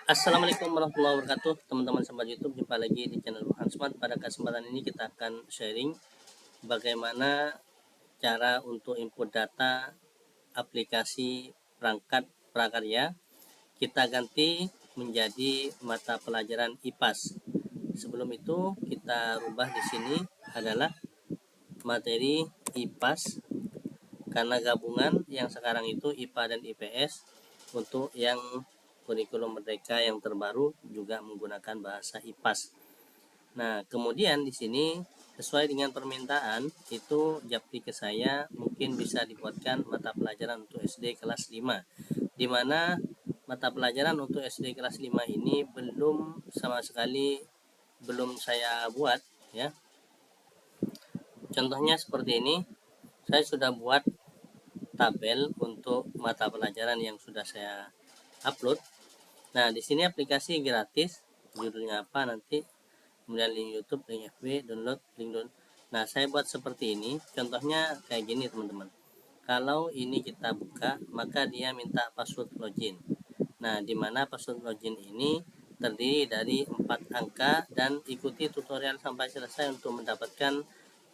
Assalamualaikum warahmatullahi wabarakatuh, teman-teman sahabat YouTube. Jumpa lagi di channel Burhan Smart. Pada kesempatan ini kita akan sharing bagaimana cara untuk input data aplikasi perangkat prakarya kita ganti menjadi mata pelajaran IPAS. Sebelum itu kita rubah di sini adalah materi IPAS karena gabungan yang sekarang itu IPA dan IPS. Untuk yang kurikulum merdeka yang terbaru juga menggunakan bahasa IPAS. Nah, kemudian di sini sesuai dengan permintaan itu japri ke saya mungkin bisa dibuatkan mata pelajaran untuk SD kelas 5, di mana mata pelajaran untuk SD kelas 5 ini belum sama sekali belum saya buat ya. Contohnya seperti ini. Saya sudah buat tabel untuk mata pelajaran yang sudah saya upload. Nah, di sini aplikasi gratis, judulnya apa nanti, kemudian link YouTube, link FB, download, link download. Nah, saya buat seperti ini. Contohnya kayak gini, teman-teman. Kalau ini kita buka, maka dia minta password login. Nah, di mana password login ini terdiri dari 4 angka dan ikuti tutorial sampai selesai untuk mendapatkan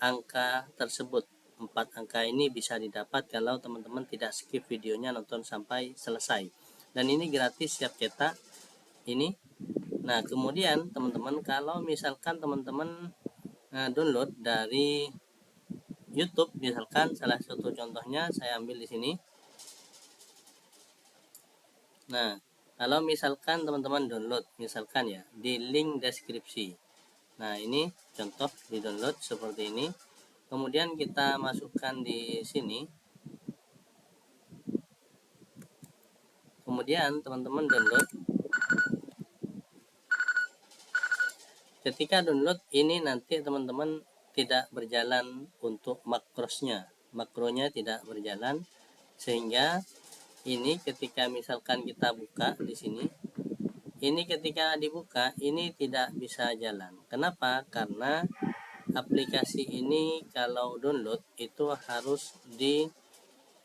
angka tersebut. 4 angka ini bisa didapat kalau teman-teman tidak skip videonya, nonton sampai selesai. Dan ini gratis, siap cetak ini. Nah, kemudian teman-teman kalau misalkan teman-teman download dari YouTube, misalkan salah satu contohnya saya ambil di sini. Nah, kalau misalkan teman-teman download misalkan ya di link deskripsi. Nah, ini contoh di download seperti ini. Kemudian kita masukkan di sini. Kemudian teman-teman download. Ketika download ini nanti teman-teman tidak berjalan untuk makronya tidak berjalan, sehingga ini ketika misalkan kita buka di sini, ini ketika dibuka ini tidak bisa jalan. Kenapa? Karena aplikasi ini kalau download itu harus di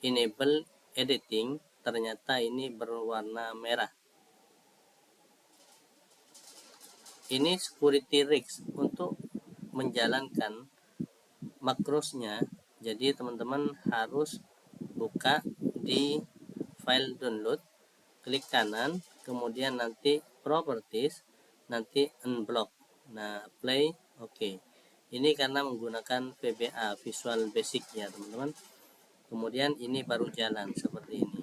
enable editing, ternyata ini berwarna merah. Ini security risk untuk menjalankan makrosnya. Jadi teman-teman harus buka di file download, klik kanan, kemudian nanti properties, nanti unblock. Nah, play, oke. Ini karena menggunakan VBA, Visual Basic ya teman-teman. Kemudian ini baru jalan seperti ini.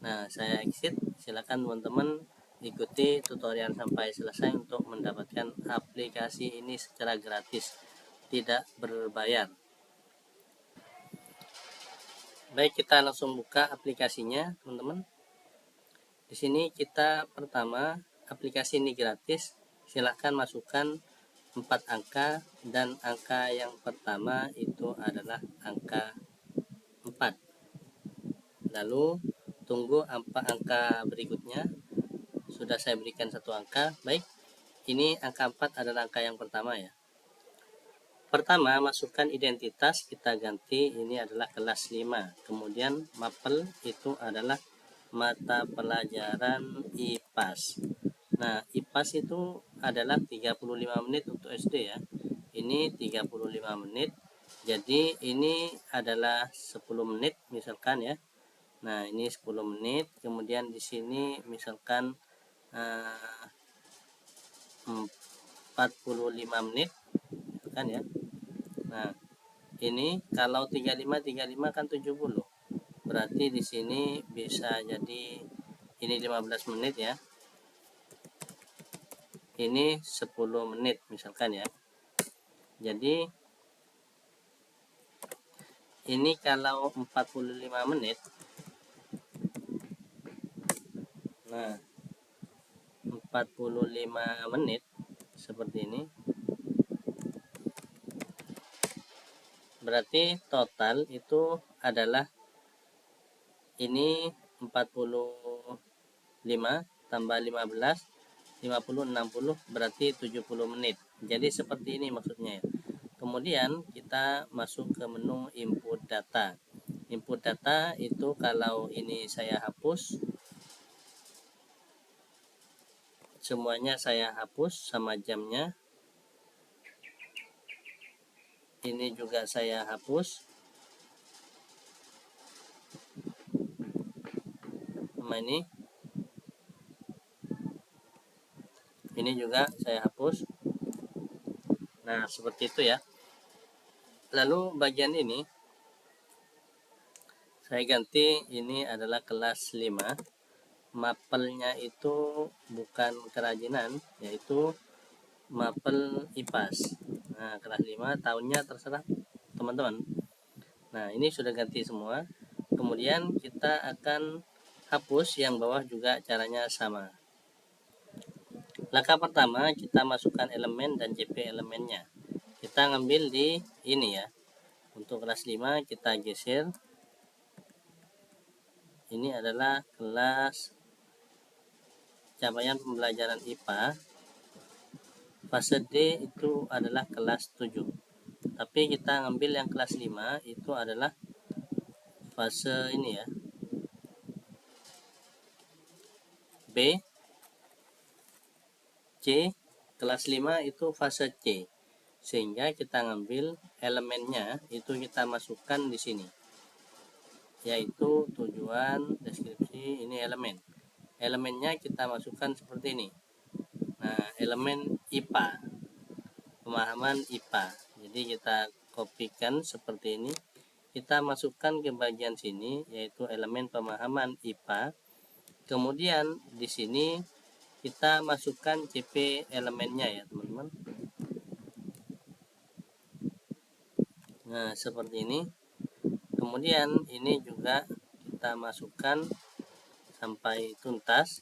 Nah, saya exit. Silakan teman-teman ikuti tutorial sampai selesai untuk mendapatkan aplikasi ini secara gratis, tidak berbayar. Baik, kita langsung buka aplikasinya, teman-teman. Di sini kita pertama, aplikasi ini gratis. Silakan masukkan 4 angka dan angka yang pertama itu adalah angka 4. Lalu tunggu angka berikutnya. Sudah saya berikan 1 angka. Baik, ini angka 4 adalah angka yang pertama ya. Pertama, masukkan identitas, kita ganti ini adalah kelas 5. Kemudian mapel itu adalah mata pelajaran IPAS. Nah, IPAS itu adalah 35 menit untuk SD ya. Ini 35 menit. Jadi ini adalah 10 menit misalkan ya. Nah, ini 10 menit. Kemudian di sini misalkan 45 menit misalkan ya. Nah, ini kalau 35 kan 70. Berarti di sini bisa jadi ini 15 menit ya. Ini 10 menit misalkan ya. Jadi ini kalau 45 menit. Nah, 45 menit seperti ini. Berarti total itu adalah ini 45 tambah 15, 50, 60 berarti 70 menit. Jadi seperti ini maksudnya ya. Kemudian kita masuk ke menu input data. Input data itu kalau ini saya hapus. semuanya saya hapus sama jamnya. Ini juga saya hapus sama ini juga saya hapus. Nah, seperti itu ya. Lalu bagian ini saya ganti, ini adalah kelas 5. Mapelnya itu bukan kerajinan, yaitu mapel IPAS. Nah, kelas 5 tahunnya terserah teman-teman. Nah, ini sudah ganti semua. Kemudian kita akan hapus yang bawah juga, caranya sama. Langkah pertama, kita masukkan elemen dan JP elemennya. Kita ngambil di ini ya. Untuk kelas 5 kita geser. Ini adalah kelas capaian pembelajaran IPA. Fase D itu adalah kelas 7. Tapi kita ngambil yang kelas 5 itu adalah fase ini ya. B, C, kelas 5 itu fase C. Sehingga kita ngambil elemennya itu kita masukkan di sini. Yaitu tujuan, deskripsi, ini elemen. Elemennya kita masukkan seperti ini. Nah, elemen IPA. Pemahaman IPA. Jadi kita kopikan seperti ini. Kita masukkan ke bagian sini yaitu elemen pemahaman IPA. Kemudian di sini kita masukkan CP elemennya ya, teman-teman. Nah, seperti ini. Kemudian ini juga kita masukkan sampai tuntas.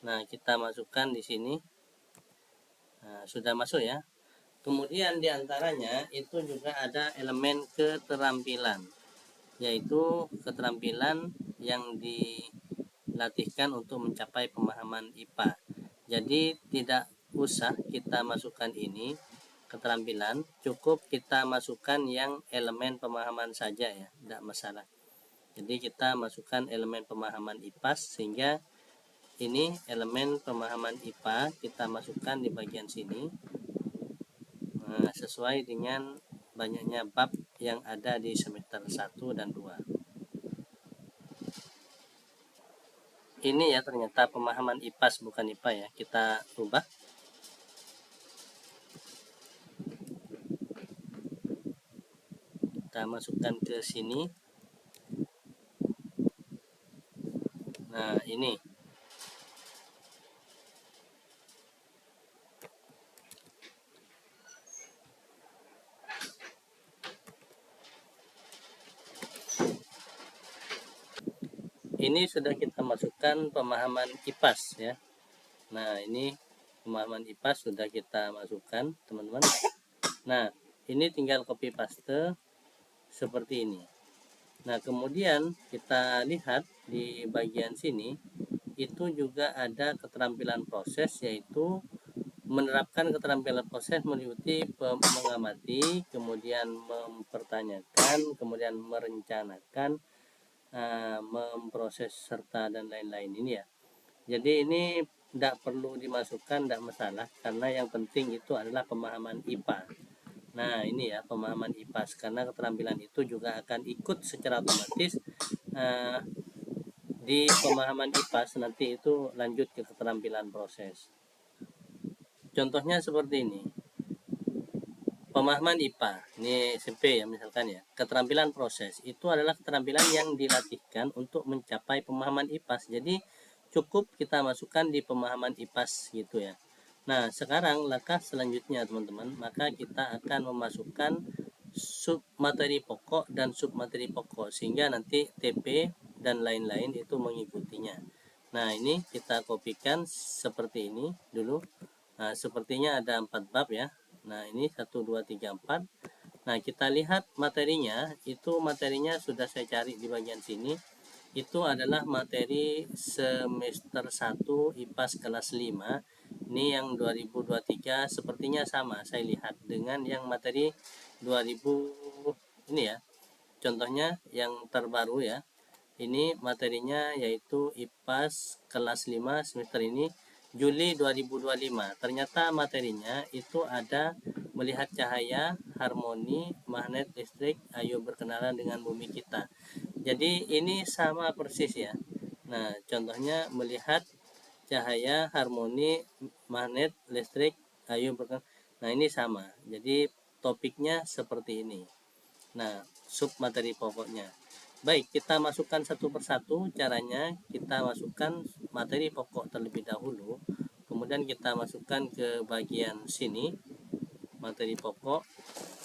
Nah, kita masukkan di sini. Nah, sudah masuk ya. Kemudian diantaranya itu juga ada elemen keterampilan, yaitu keterampilan yang dilatihkan untuk mencapai pemahaman IPA. Jadi tidak usah kita masukkan ini keterampilan, cukup kita masukkan yang elemen pemahaman saja ya, tidak masalah. Jadi kita masukkan elemen pemahaman IPAS, sehingga ini elemen pemahaman IPA kita masukkan di bagian sini. Nah, sesuai dengan banyaknya bab yang ada di semester 1 dan 2. Ini ya, ternyata pemahaman IPAS bukan IPA ya. Kita ubah. Kita masukkan ke sini. Nah, ini. Ini sudah kita masukkan pemahaman IPAS ya. Nah, ini pemahaman IPAS sudah kita masukkan, teman-teman. Nah, ini tinggal copy paste seperti ini. Nah, kemudian kita lihat di bagian sini itu juga ada keterampilan proses, yaitu menerapkan keterampilan proses meliputi mengamati, kemudian mempertanyakan, kemudian merencanakan, memproses, serta dan lain-lain ini ya. Jadi ini tidak perlu dimasukkan, tidak masalah, karena yang penting itu adalah pemahaman IPA. Nah, ini ya pemahaman IPAS, karena keterampilan itu juga akan ikut secara otomatis di pemahaman IPAS, nanti itu lanjut ke keterampilan proses. Contohnya seperti ini. Pemahaman IPA, ini SMP ya misalkan ya. Keterampilan proses itu adalah keterampilan yang dilatihkan untuk mencapai pemahaman IPAS. Jadi cukup kita masukkan di pemahaman IPAS gitu ya. Nah, sekarang langkah selanjutnya teman-teman, maka kita akan memasukkan sub materi pokok dan sub materi pokok, sehingga nanti TP dan lain-lain itu mengikutinya. Nah, ini kita kopikan seperti ini dulu. Nah, sepertinya ada 4 bab ya. Nah, ini 1, 2, 3, 4. Nah, kita lihat materinya. Itu materinya sudah saya cari di bagian sini. Itu adalah materi semester 1 IPAS kelas 5. Ini yang 2023 sepertinya sama saya lihat dengan yang materi 2000 ini ya. Contohnya yang terbaru ya. Ini materinya yaitu IPAS kelas 5 semester ini Juli 2025. Ternyata materinya itu ada melihat cahaya, harmoni, magnet listrik, ayo berkenalan dengan bumi kita. Jadi ini sama persis ya. Nah, contohnya melihat cahaya, harmoni, magnet listrik, ayo berkenalan. Nah, ini sama. Jadi topiknya seperti ini. Nah, sub materi pokoknya. Baik, kita masukkan satu persatu. Caranya kita masukkan materi pokok terlebih dahulu. Kemudian kita masukkan ke bagian sini, materi pokok.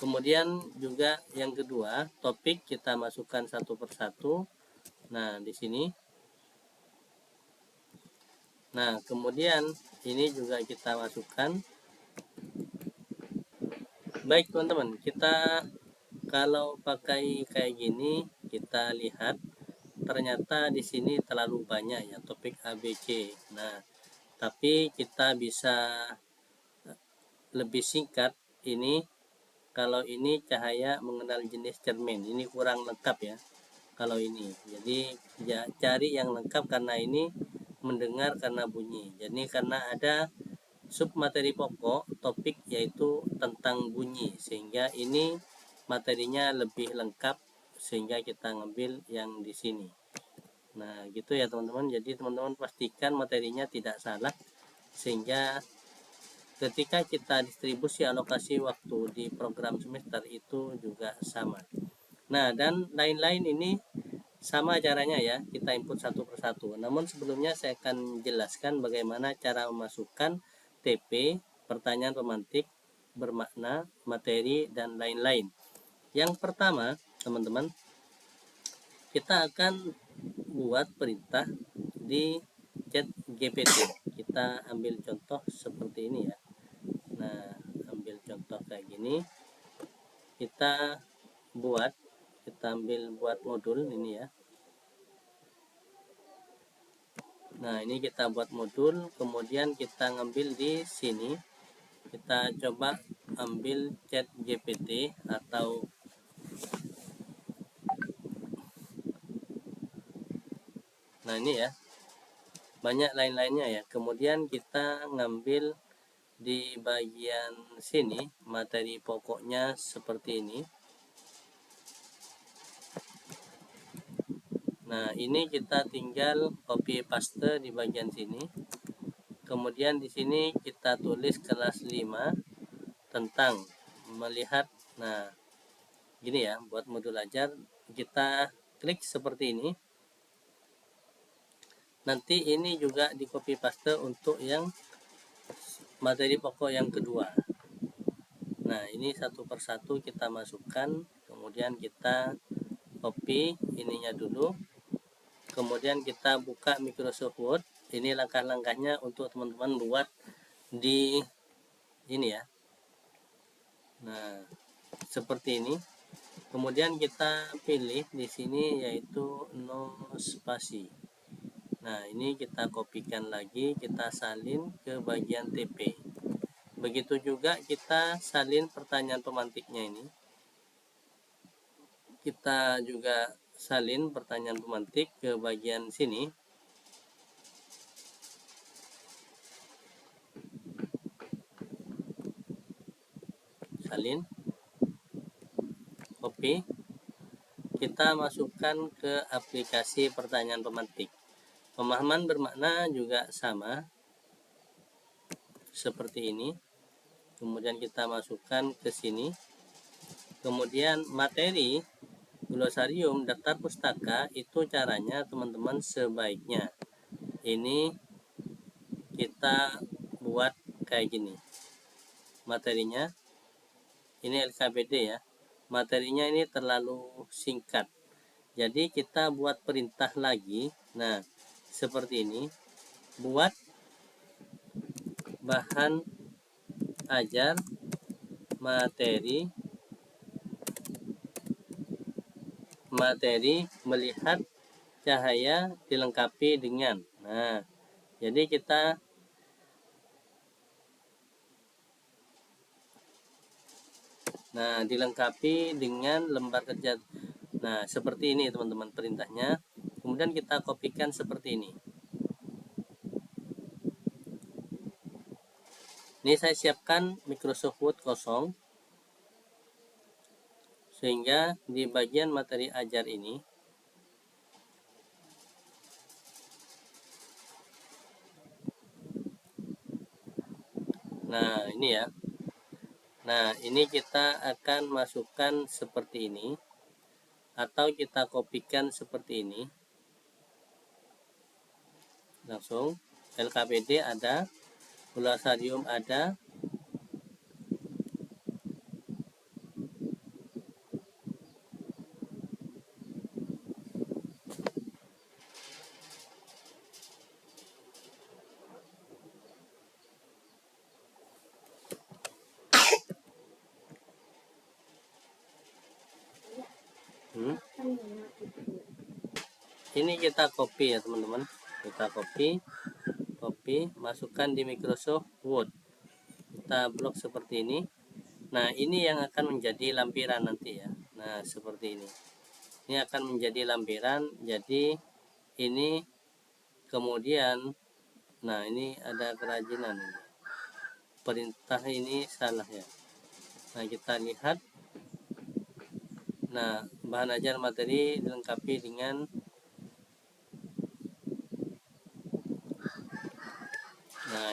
Kemudian juga yang kedua, topik kita masukkan satu persatu. Nah, di sini. Nah, kemudian ini juga kita masukkan. Baik, teman-teman, kita kalau pakai kayak gini, kita lihat ternyata di sini terlalu banyak ya topik ABC. Nah, tapi kita bisa lebih singkat ini. Kalau ini cahaya mengenal jenis cermin, ini kurang lengkap ya kalau ini. Jadi ya, cari yang lengkap karena ini mendengar karena bunyi. Jadi karena ada sub materi pokok topik yaitu tentang bunyi, sehingga ini materinya lebih lengkap sehingga kita ngambil yang di sini. Nah, gitu ya teman-teman. Jadi teman-teman pastikan materinya tidak salah sehingga ketika kita distribusi alokasi waktu di program semester itu juga sama. Nah, dan lain-lain ini sama caranya ya, kita input satu persatu. Namun sebelumnya saya akan jelaskan bagaimana cara memasukkan TP, pertanyaan pemantik, bermakna, materi, dan lain-lain. Yang pertama, teman-teman, kita akan buat perintah di chat GPT. Kita ambil contoh seperti ini ya. Nah, ambil contoh kayak gini. Kita ambil buat modul ini ya. Nah, ini kita buat modul, kemudian kita ngambil di sini. Kita coba ambil chat GPT atau nah ini ya. Banyak lain-lainnya ya. Kemudian kita ngambil di bagian sini materi pokoknya seperti ini. Nah, ini kita tinggal copy paste di bagian sini. Kemudian di sini kita tulis kelas 5 tentang melihat. Nah, gini ya, buat modul ajar kita klik seperti ini. Nanti ini juga di copy paste untuk yang materi pokok yang kedua. Nah, ini satu persatu kita masukkan, kemudian kita copy ininya dulu. Kemudian kita buka Microsoft Word. Ini langkah-langkahnya untuk teman-teman buat di ini ya. Nah, seperti ini. Kemudian kita pilih di sini yaitu no spasi. Nah, ini kita kopikan lagi, kita salin ke bagian TP. Begitu juga kita salin pertanyaan pemantiknya ini. Kita juga salin pertanyaan pemantik ke bagian sini. Salin, copy. Kita masukkan ke aplikasi pertanyaan pemantik. Pemahaman bermakna juga sama seperti ini. Kemudian kita masukkan ke sini. Kemudian materi glosarium daftar pustaka itu caranya teman-teman sebaiknya ini kita buat kayak gini. Materinya ini LKBD ya. Materinya ini terlalu singkat. Jadi kita buat perintah lagi. Nah, seperti ini. Buat bahan ajar materi melihat cahaya dilengkapi dengan. Nah, jadi kita dilengkapi dengan lembar kerja. Nah, seperti ini teman-teman perintahnya. Kemudian kita kopikan seperti ini. Ini saya siapkan Microsoft Word kosong, sehingga di bagian materi ajar ini ini ya. Nah, ini kita akan masukkan seperti ini, atau kita kopikan seperti ini. Langsung LKPD ada, Glossarium ada, ini kita copy ya teman-teman, kita copy, masukkan di Microsoft Word, kita blok seperti ini. Nah, ini yang akan menjadi lampiran nanti ya. Nah, seperti ini akan menjadi lampiran. Jadi ini kemudian, nah ini ada kerajinan, perintah ini salah ya. Nah, kita lihat. Nah, bahan ajar materi dilengkapi dengan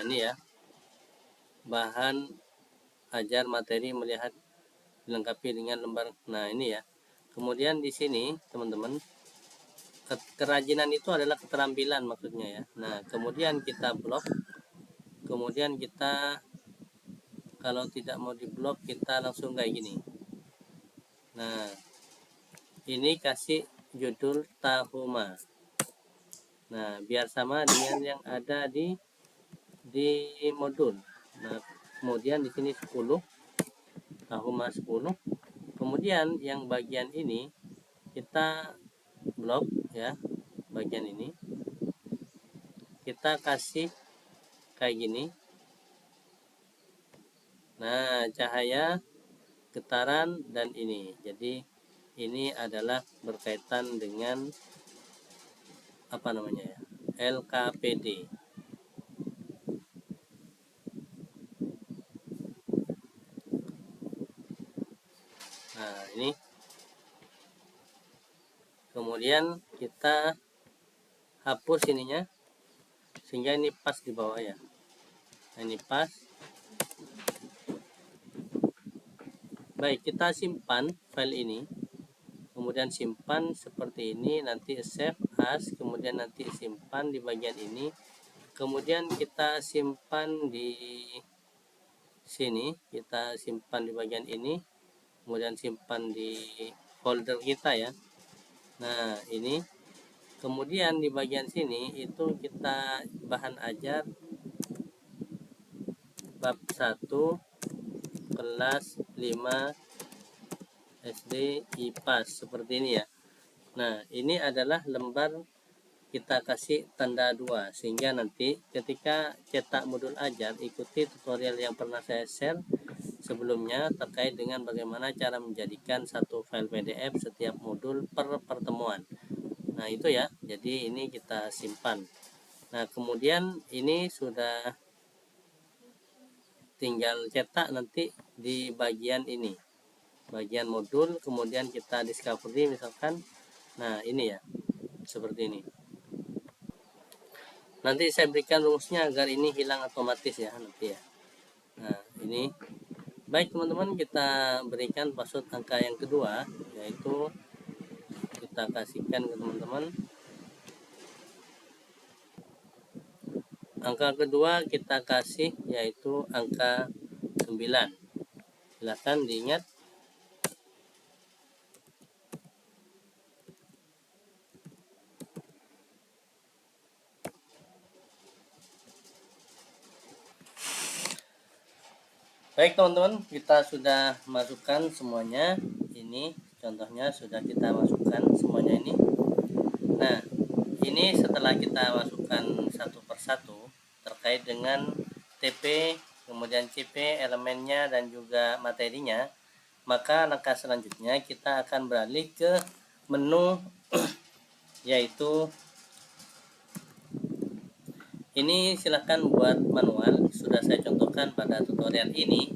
ini ya, bahan ajar materi melihat dilengkapi dengan lembar. Nah, ini ya. Kemudian di sini teman-teman, kerajinan itu adalah keterampilan maksudnya ya. Nah, kemudian kita blok, kemudian kita kalau tidak mau diblok kita langsung kayak gini. Nah, ini kasih judul Tahoma. Nah, biar sama dengan yang ada di modul. Nah, kemudian di sini 10, Tahoma 10. Kemudian yang bagian ini kita blok ya, bagian ini kita kasih kayak gini. Nah, cahaya, getaran, dan ini. Jadi ini adalah berkaitan dengan apa namanya ya, LKPD. Nah, ini kemudian kita hapus ininya sehingga ini pas di bawah ya. Nah, ini pas. Baik, kita simpan file ini, kemudian simpan seperti ini, nanti save as, kemudian nanti simpan di bagian ini, kemudian kita simpan di sini, kita simpan di bagian ini, kemudian simpan di folder kita ya. Nah, ini kemudian di bagian sini itu kita bahan ajar bab 1 kelas 5 SD IPAS seperti ini ya. Nah, ini adalah lembar kita kasih tanda 2, sehingga nanti ketika cetak modul ajar ikuti tutorial yang pernah saya share sebelumnya terkait dengan bagaimana cara menjadikan satu file PDF setiap modul per pertemuan. Nah, itu ya. Jadi ini kita simpan. Nah, kemudian ini sudah tinggal cetak nanti di bagian ini, bagian modul, kemudian kita discovery misalkan. Nah, ini ya, seperti ini. Nanti saya berikan rumusnya agar ini hilang otomatis ya nanti ya. Nah, ini baik teman-teman, kita berikan password angka yang kedua, yaitu kita kasihkan ke teman-teman. Angka kedua kita kasih yaitu angka 9. Silahkan diingat. Baik teman-teman, kita sudah masukkan semuanya. Ini contohnya sudah kita masukkan semuanya ini. Nah, ini setelah kita masukkan satu persatu terkait dengan TP, kemudian CP, elemennya, dan juga materinya, maka langkah selanjutnya kita akan beralih ke menu yaitu Ini silahkan buat manual, sudah saya contohkan pada tutorial ini.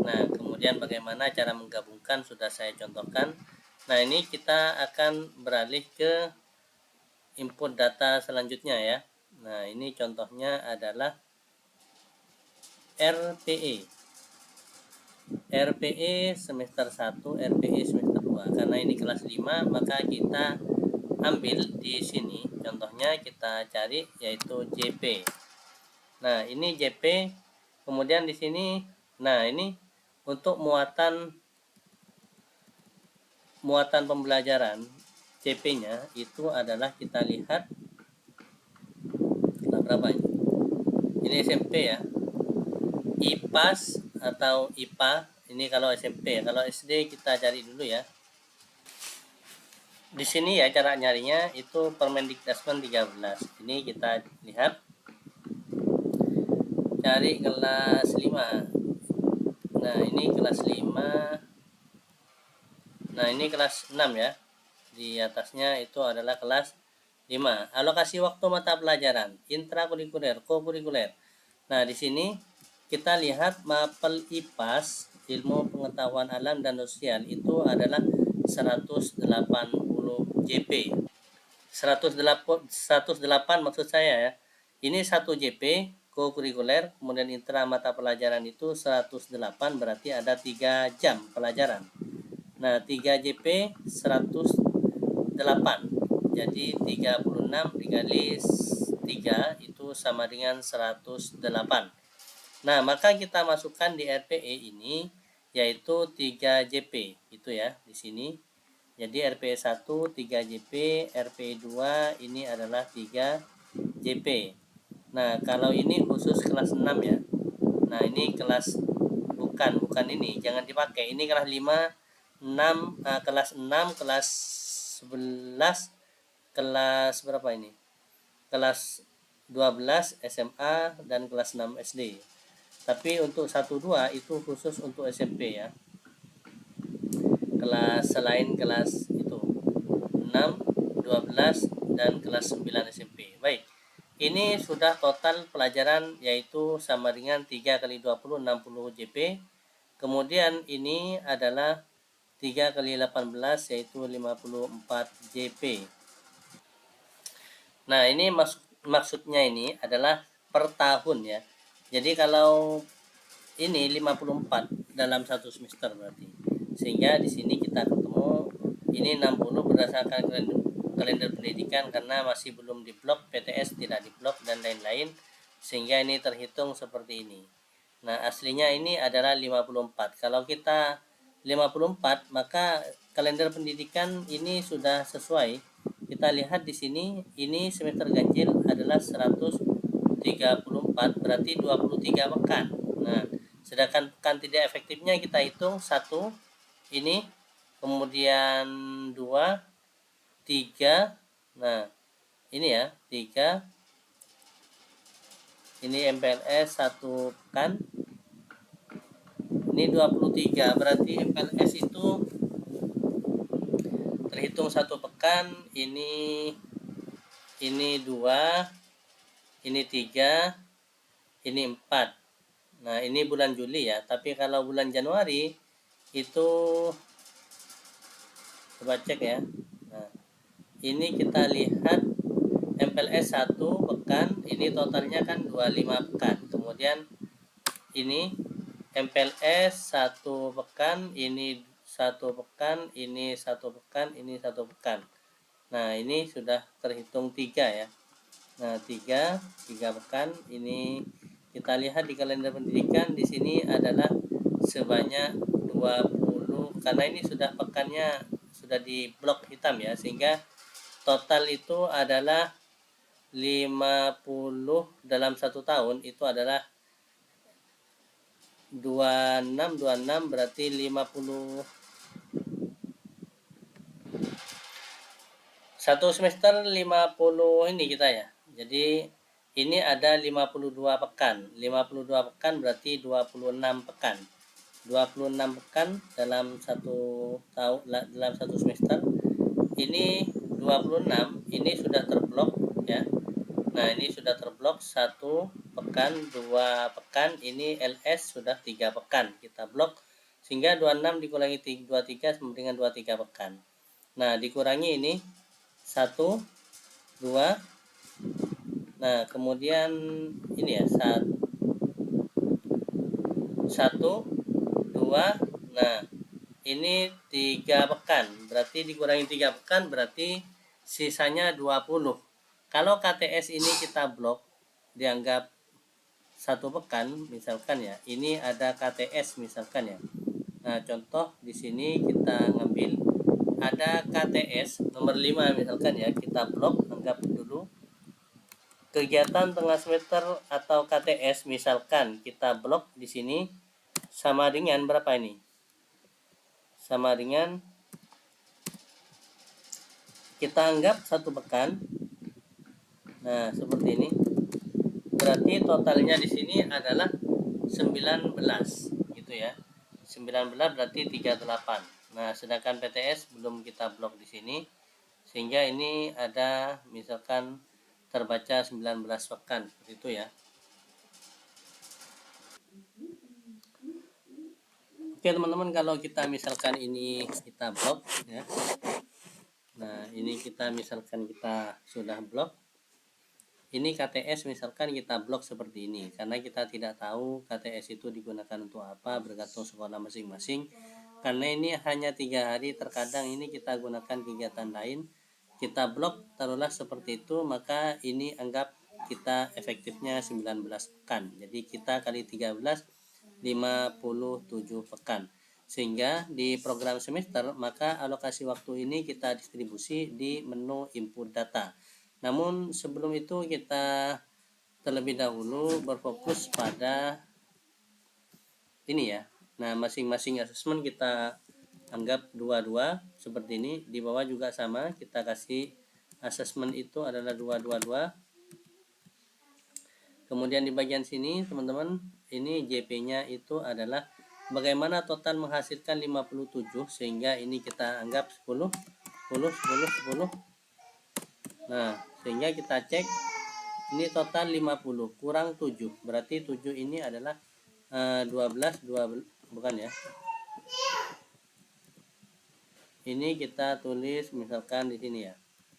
Nah, kemudian bagaimana cara menggabungkan sudah saya contohkan. Nah, ini kita akan beralih ke input data selanjutnya ya. Nah, ini contohnya adalah RPE. RPE semester 1, RPE semester 2. Karena ini kelas 5, maka kita ambil di sini. Contohnya kita cari yaitu JP. Nah, ini JP. Kemudian di sini, nah ini untuk muatan pembelajaran JP-nya itu adalah kita lihat berapa ini? Ini SMP ya. IPAS atau IPA ini kalau SMP. Kalau SD kita cari dulu ya. Di sini ya cara nyarinya itu Permendikbudristek 13. Ini kita lihat. Cari kelas 5. Nah, ini kelas 5. Nah, ini kelas 6 ya. Di atasnya itu adalah kelas 5. Alokasi waktu mata pelajaran intrakurikuler, kokurikuler. Nah, di sini kita lihat mapel IPAS, ilmu pengetahuan alam dan sosial, itu adalah 180 JP. 108 maksud saya ya. Ini 1 JP kokurikuler, kemudian intra mata pelajaran itu 108, berarti ada 3 jam pelajaran. Nah, 3 JP 108. Jadi 36 dikali 3 itu sama dengan 108. Nah, maka kita masukkan di RPE ini yaitu 3 JP itu ya di sini. Jadi RPE 1 3 JP, RPE 2 ini adalah 3 JP. Nah, kalau ini khusus kelas 6 ya. Nah, ini kelas bukan ini, jangan dipakai. Ini kelas 5, 6, kelas 6, kelas 11, kelas berapa ini? Kelas 12 SMA dan kelas 6 SD. Tapi untuk 1 2 itu khusus untuk SMP ya. Kelas selain kelas itu 6, 12 dan kelas 9 SMP. Baik. Ini sudah total pelajaran yaitu sama dengan 3 kali 20 60 JP. Kemudian ini adalah 3 kali 18 yaitu 54 JP. Nah, ini maksudnya ini adalah per tahun ya. Jadi kalau ini 54 dalam satu semester berarti. Sehingga di sini kita ketemu ini 60 berdasarkan kalender pendidikan karena masih belum diblok, PTS tidak diblok dan lain-lain, sehingga ini terhitung seperti ini. Nah, aslinya ini adalah 54. Kalau kita 54, maka kalender pendidikan ini sudah sesuai. Kita lihat di sini, ini semester ganjil adalah 134, berarti 23 pekan. Nah, sedangkan pekan tidak efektifnya kita hitung 1 ini, kemudian 2, 3. Nah, ini ya, 3. Ini MPLS 1 pekan. Ini 23, berarti MPLS itu terhitung 1 pekan. Ini 2, ini 3, ini 4. Nah, ini bulan Juli ya. Tapi kalau bulan Januari itu coba cek ya. Nah, ini kita lihat MPLS 1 pekan, ini totalnya kan 25 pekan. Kemudian ini MPLS 1 pekan, ini 1 pekan, ini 1 pekan, ini 1 pekan. Nah, ini sudah terhitung 3 ya. Nah, 3 pekan. Ini kita lihat di kalender pendidikan di sini adalah sebanyak 20, karena ini sudah pekannya sudah di blok hitam ya, sehingga total itu adalah 50 dalam 1 tahun itu adalah 26 berarti 50 satu semester 50 ini kita ya. Jadi ini ada 52 pekan. 52 pekan berarti 26 pekan. 26 pekan dalam 1 tahun, dalam 1 semester. Ini 26 ini sudah terblok ya. Nah, ini sudah terblok 1 pekan, 2 pekan, ini LS sudah 3 pekan. Kita blok sehingga 26 dikurangi 23 sama dengan 23 pekan. Nah, dikurangi ini 1, 2. Nah, kemudian ini ya 1, 2. Nah, ini 3 pekan. Berarti dikurangi 3 pekan berarti sisanya 20. Kalau KTS ini kita blok dianggap 1 pekan misalkan ya. Ini ada KTS misalkan ya. Nah, contoh di sini kita ngambil ada KTS nomor 5 misalkan ya, kita blok, anggap dulu kegiatan tengah semester atau KTS misalkan kita blok di sini sama dengan berapa ini? Sama dengan kita anggap 1 pekan. Nah, seperti ini. Berarti totalnya di sini adalah 19 gitu ya. 19 berarti 38. Nah, sedangkan PTS belum kita blok di sini. Sehingga ini ada misalkan terbaca 19 pekan seperti itu ya. Oke teman-teman, kalau kita misalkan ini kita blok ya. Nah, ini kita misalkan kita sudah blok. Ini KTS misalkan kita blok seperti ini, karena kita tidak tahu KTS itu digunakan untuk apa, bergantung sekolah masing-masing. Karena ini hanya 3 hari, terkadang ini kita gunakan kegiatan lain, kita blok taruhlah seperti itu, maka ini anggap kita efektifnya 19 pekan. Jadi kita kali 13, 57 pekan. Sehingga di program semester maka alokasi waktu ini kita distribusi di menu input data. Namun sebelum itu kita terlebih dahulu berfokus pada ini ya. Nah, masing-masing asesmen kita anggap 2-2 seperti ini. Di bawah juga sama, kita kasih asesmen itu adalah 2-2-2. Kemudian di bagian sini teman-teman, ini JP-nya itu adalah bagaimana total menghasilkan 57, sehingga ini kita anggap 10, 10, 10, 10. Nah, sehingga kita cek ini total 50 kurang 7. Berarti 7 ini adalah 12 bukan ya. Ini kita tulis misalkan di sini ya.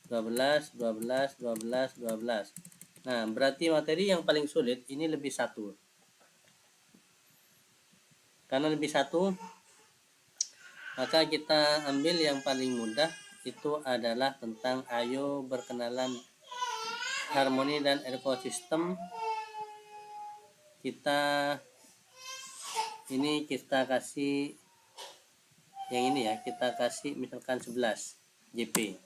12, 12, 12, 12. Nah, berarti materi yang paling sulit ini lebih 1. Karena lebih 1, maka kita ambil yang paling mudah, itu adalah tentang ayo berkenalan harmoni dan ekosistem. Kita kasih yang ini ya, kita kasih misalkan 11 JP.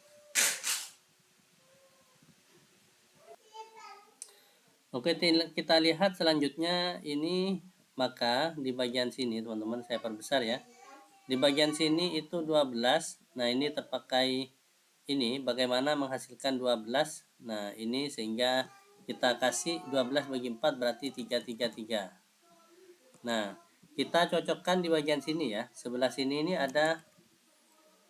Oke, kita lihat selanjutnya ini, maka di bagian sini teman-teman saya perbesar ya. Di bagian sini itu 12. Nah, ini terpakai ini bagaimana menghasilkan 12. Nah, ini sehingga kita kasih 12 bagi 4 berarti 333. Nah, kita cocokkan di bagian sini ya. Sebelah sini ini ada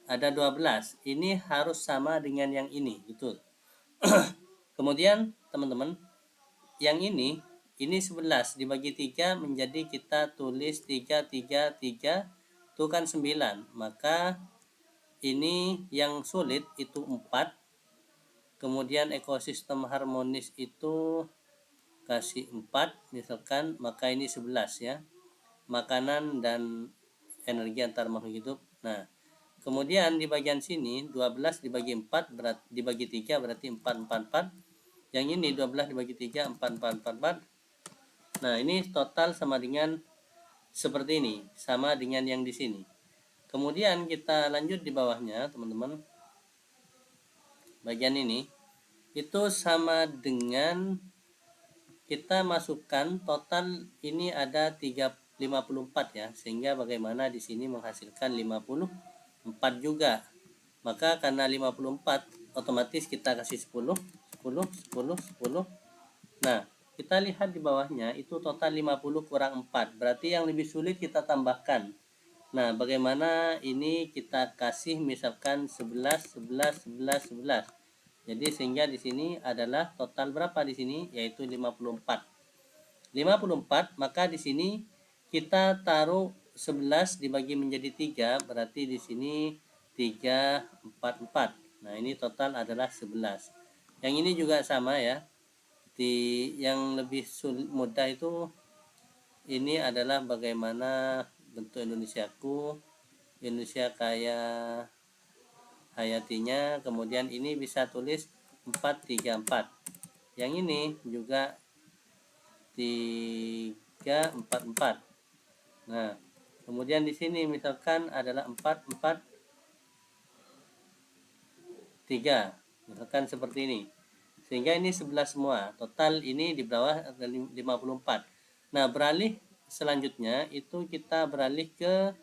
12. Ini harus sama dengan yang ini, gitu. Kemudian teman-teman, yang ini 11 dibagi 3 menjadi kita tulis 333 itu kan 9. Maka ini yang sulit itu 4. Kemudian ekosistem harmonis itu kasih 4 misalkan, maka ini 11 ya. Makanan dan energi antar makhluk hidup. Nah, kemudian di bagian sini 12 dibagi 4 dibagi 3 berarti 4, 4, 4. Yang ini 12 dibagi 3 4, 4, 4, 4. Nah, ini total sama dengan seperti ini, sama dengan yang di sini. Kemudian kita lanjut di bawahnya, teman-teman. Bagian ini itu sama dengan kita masukkan total ini ada 54 ya, sehingga bagaimana di sini menghasilkan 54 juga. Maka karena 54 otomatis kita kasih 10, 10, 10, 10. Nah, kita lihat di bawahnya itu total 50 kurang 4. Berarti yang lebih sulit kita tambahkan. Nah, bagaimana ini kita kasih misalkan 11, 11, 11, 11. Jadi sehingga di sini adalah total berapa di sini, yaitu 54. 54, maka di sini kita taruh 11 dibagi menjadi 3, berarti di sini 344. Nah, ini total adalah 11. Yang ini juga sama ya. Yang lebih mudah itu ini adalah bagaimana bentuk Indonesiaku, Indonesia kaya hayatinya, kemudian ini bisa tulis 434. Yang ini juga 344. Nah, kemudian di sini misalkan adalah 443. Misalkan seperti ini. Sehingga ini 11 semua. Total ini di bawah 54. Nah, beralih selanjutnya itu kita beralih ke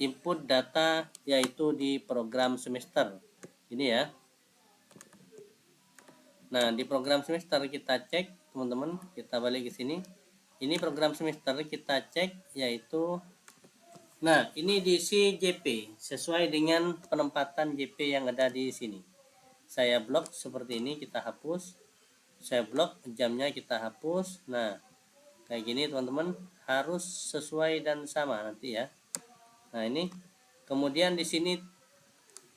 input data, yaitu di program semester. Ini ya. Nah, di program semester kita cek, teman-teman, kita balik ke sini. Ini program semester kita cek, yaitu nah, ini diisi JP sesuai dengan penempatan JP yang ada di sini. Saya blok seperti ini, kita hapus. Saya blok jamnya, kita hapus. Nah, kayak gini teman-teman, harus sesuai dan sama nanti ya. Nah, ini kemudian di sini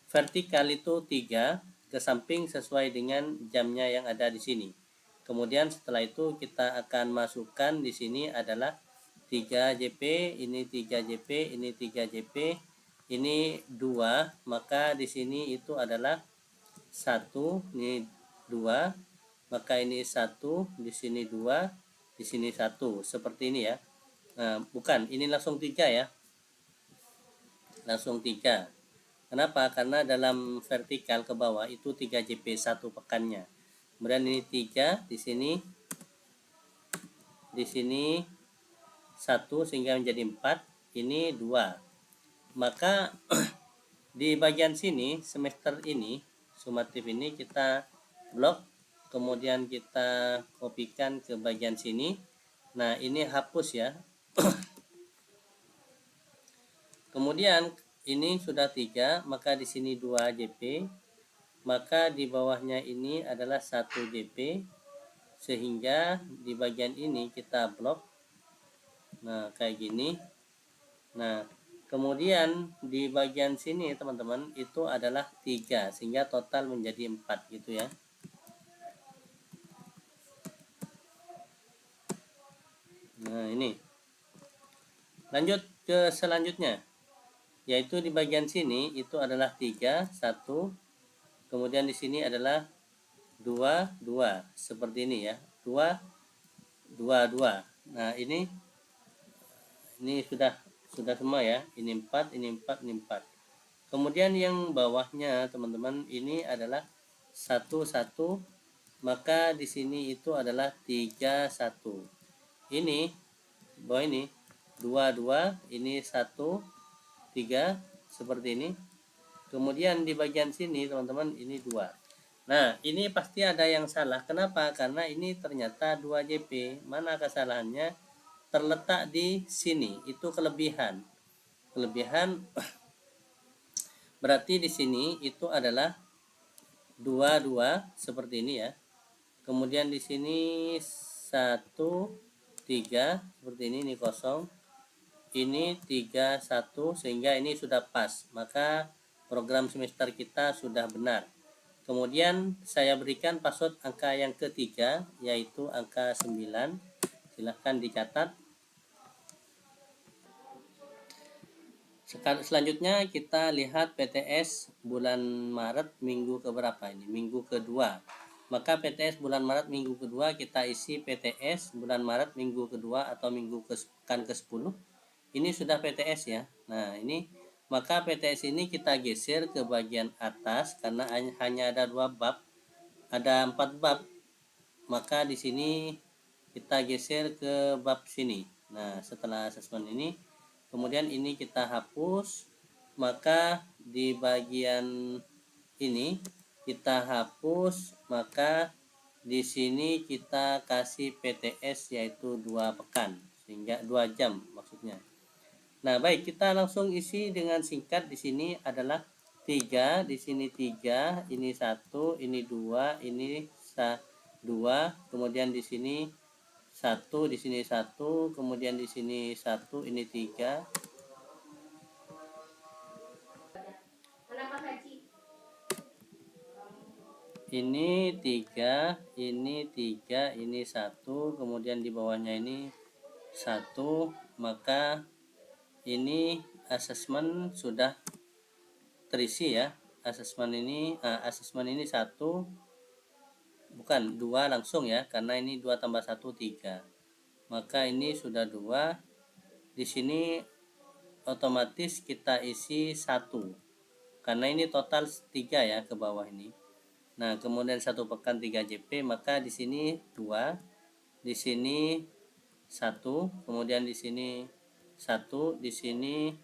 vertikal itu 3 ke samping sesuai dengan jamnya yang ada di sini. Kemudian setelah itu kita akan masukkan di sini adalah 3 JP, ini 3 JP, ini 3 JP, ini 2, maka di sini itu adalah 1, ini 2, maka ini 1, di sini 2, di sini 1, seperti ini ya. Nah, bukan, ini langsung 3 ya. Langsung 3. Kenapa? Karena dalam vertikal ke bawah itu 3 JP satu pekannya. Kemudian ini 3 di sini 1 sehingga menjadi 4, ini 2. Maka di bagian sini semester ini sumatif ini kita blok, kemudian kita kopikan ke bagian sini. Nah, ini hapus ya. Kemudian ini sudah 3, maka di sini 2 JP, maka di bawahnya ini adalah 1 JP, sehingga di bagian ini kita blok. Nah, kayak gini. Nah, kemudian di bagian sini teman-teman itu adalah 3, sehingga total menjadi 4 gitu ya. Nah, ini. Lanjut ke selanjutnya, yaitu di bagian sini itu adalah 3, 1, kemudian di sini adalah 2, 2, seperti ini ya, 2, 2, 2. Nah, ini sudah semua ya, ini 4, ini 4, ini 4. Kemudian yang bawahnya teman-teman ini adalah 1, 1, maka di sini itu adalah 3, 1. Ini bawah ini 2, 2, ini 1, 3, seperti ini. Kemudian di bagian sini teman-teman ini 2. Nah, ini pasti ada yang salah. Kenapa? Karena ini ternyata 2 JP. Mana kesalahannya? Terletak di sini. Itu kelebihan. Kelebihan berarti di sini itu adalah 2, 2 seperti ini ya. Kemudian di sini 1, 3 seperti ini kosong. Ini 3, 1, sehingga ini sudah pas. Maka program semester kita sudah benar. Kemudian saya berikan password angka yang ketiga, yaitu angka 9. Silahkan dicatat. Selanjutnya kita lihat PTS bulan Maret minggu keberapa ini? Minggu kedua. Maka PTS bulan Maret minggu kedua kita isi PTS bulan Maret minggu kedua atau minggu pekan ke-10. Ini sudah PTS ya. Nah, ini maka PTS ini kita geser ke bagian atas karena hanya ada 2 bab. Ada 4 bab. Maka di sini kita geser ke bab sini. Nah, setelah asesmen ini, kemudian ini kita hapus. Maka di bagian ini kita hapus, maka di sini kita kasih PTS yaitu 2 pekan, sehingga 2 jam maksudnya. Nah, baik, kita langsung isi dengan singkat. Di sini adalah 3, di sini 3, ini 1, ini 2, ini 2, kemudian di sini 1, di sini 1, kemudian di sini 1, ini 3. Ini 3, ini 3, ini 1, kemudian di bawahnya ini 1, maka ini asesmen sudah terisi ya. Asesmen ini 1, bukan 2 langsung ya, karena ini 2 tambah 1 3. Maka ini sudah 2. Di sini otomatis kita isi 1. Karena ini total 3 ya ke bawah ini. Nah, kemudian 1 pekan 3 JP, maka di sini 2, di sini 1, kemudian di sini 1, di sini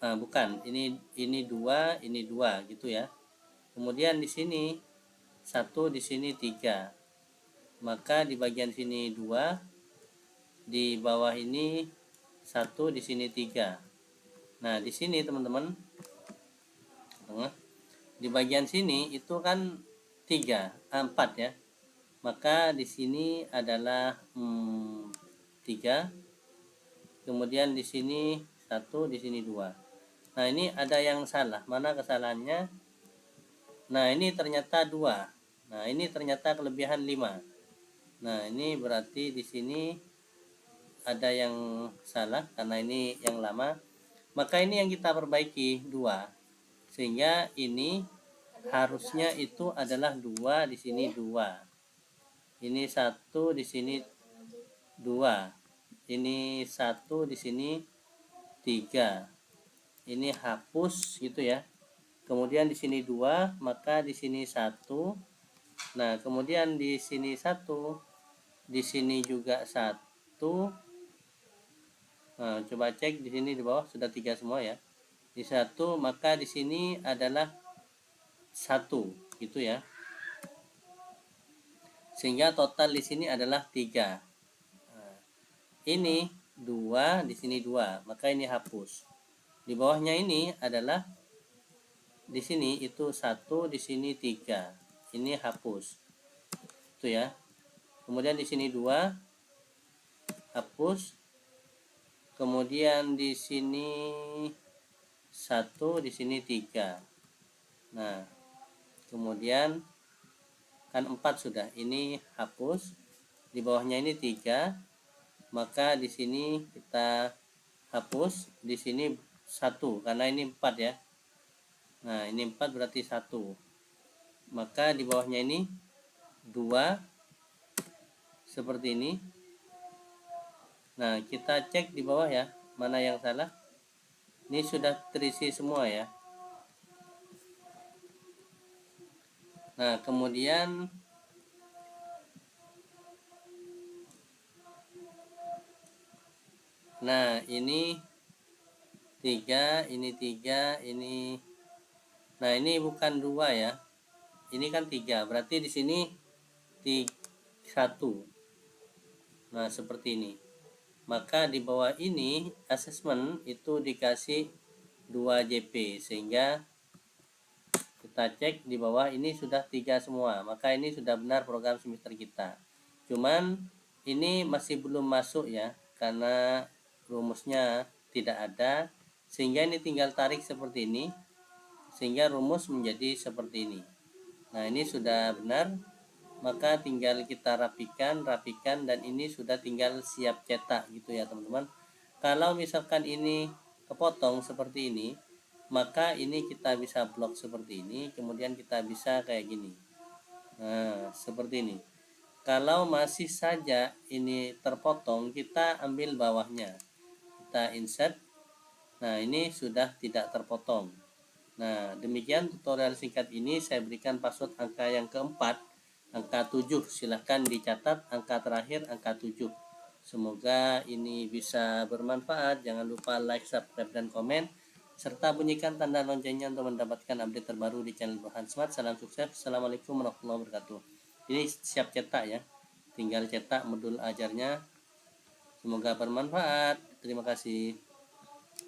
bukan, ini 2, ini 2 gitu ya. Kemudian di sini 1, di sini 3. Maka di bagian sini 2, di bawah ini 1, di sini 3. Nah, di sini teman-teman, di bagian sini itu kan 3, 4 ya. Maka di sini adalah 3. Kemudian di sini 1, di sini 2. Nah, ini ada yang salah. Mana kesalahannya? Nah, ini ternyata 2. Nah, ini ternyata kelebihan 5. Nah, ini berarti di sini ada yang salah karena ini yang lama. Maka ini yang kita perbaiki 2. Sehingga ini harusnya itu adalah 2, di sini 2. Ini 1, di sini 2. Ini 1, di sini 3. Ini hapus gitu ya. Kemudian di sini 2, maka di sini 1. Nah, kemudian di sini 1, di sini juga 1. Nah, coba cek di sini di bawah sudah 3 semua ya. Di 1, maka di sini adalah 1 gitu ya. Sehingga total di sini adalah 3. Nah, ini 2, di sini 2, maka ini hapus. Di bawahnya ini adalah di sini itu 1, di sini 3. Ini hapus. Itu ya. Kemudian di sini 2 hapus. Kemudian di sini 1, di sini 3. Nah, kemudian kan 4 sudah. Ini hapus. Di bawahnya ini 3. Maka di sini kita hapus. Di sini 1 karena ini 4 ya. Nah, ini 4 berarti 1. Maka di bawahnya ini 2 seperti ini. Nah, kita cek di bawah ya, mana yang salah. Ini sudah terisi semua ya. Nah, kemudian ini 3, ini 3, ini. Nah, ini bukan 2 ya. Ini kan 3, berarti di sini 1. Nah, seperti ini. Maka di bawah ini asesmen itu dikasih 2 JP, sehingga kita cek di bawah ini sudah 3 semua. Maka ini sudah benar program semester kita. Cuman ini masih belum masuk ya, karena rumusnya tidak ada, sehingga ini tinggal tarik seperti ini, sehingga rumus menjadi seperti ini. Nah, ini sudah benar, maka tinggal kita rapikan, dan ini sudah tinggal siap cetak gitu ya teman-teman. Kalau misalkan ini kepotong seperti ini, maka ini kita bisa blok seperti ini, kemudian kita bisa kayak gini. Nah, seperti ini. Kalau masih saja ini terpotong, kita ambil bawahnya, kita insert. Nah, ini sudah tidak terpotong. Nah, demikian tutorial singkat ini. Saya berikan password angka yang keempat, angka 7. Silahkan dicatat angka terakhir, angka 7. Semoga ini bisa bermanfaat. Jangan lupa like, subscribe, dan komen, serta bunyikan tanda loncengnya untuk mendapatkan update terbaru di channel Burhan Smart. Salam sukses. Assalamualaikum warahmatullahi wabarakatuh. Ini siap cetak ya, tinggal cetak modul ajarnya. Semoga bermanfaat. Terima kasih.